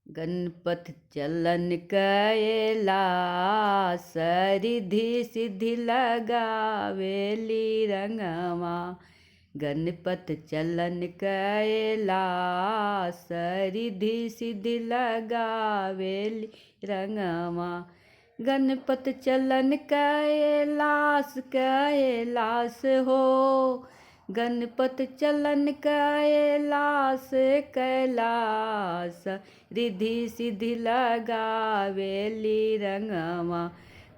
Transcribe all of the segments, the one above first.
गणपत चलन कैलास रिधि सिद्धि लगावेली रंगवा। गणपत चलन कैलास रिधि सिद्धि लगावेली रंगवा। गणपत चलन कैलास कैलास हो। गणपत चलन कैलास कैलास रिधि सिद्धि लगावेली रंगवा।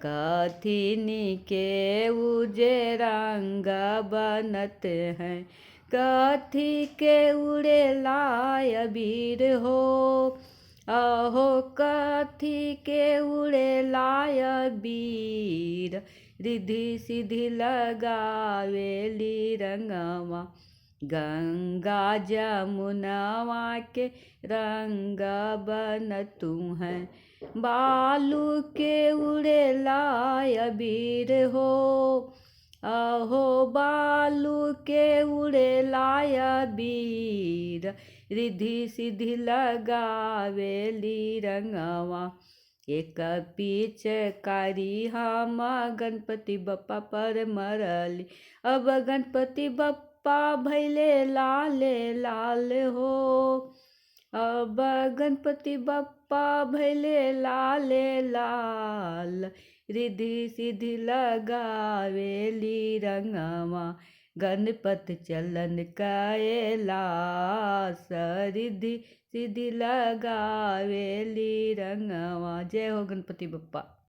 कथिनी के उजे रंग बनत हैं। कथी के उड़े लाय अबीर हो। अहो कथी के उड़े लाय अबीर। रिधि सिद्धि लगावेली रंगवा। गंगा जमुनवा के रंग बनतु हैं। बालू के उड़े लाय अबीर हो। अहो बालू के उड़े लाय अबीर। रिधि सिद्धि लगावेली रंगवा। एक पिचकारी हम गणपति बप्पा पर मरली। अब गणपति बप्पा भैले लाले लाल हो। अब गणपति बप्पा भैले लाले लाल। रिधि सिद्धि लगावेली रंगवा। गणपत चलन कैलास रिधि सिद्धि लगावेली रंगवा। जय हो गणपति बप्पा।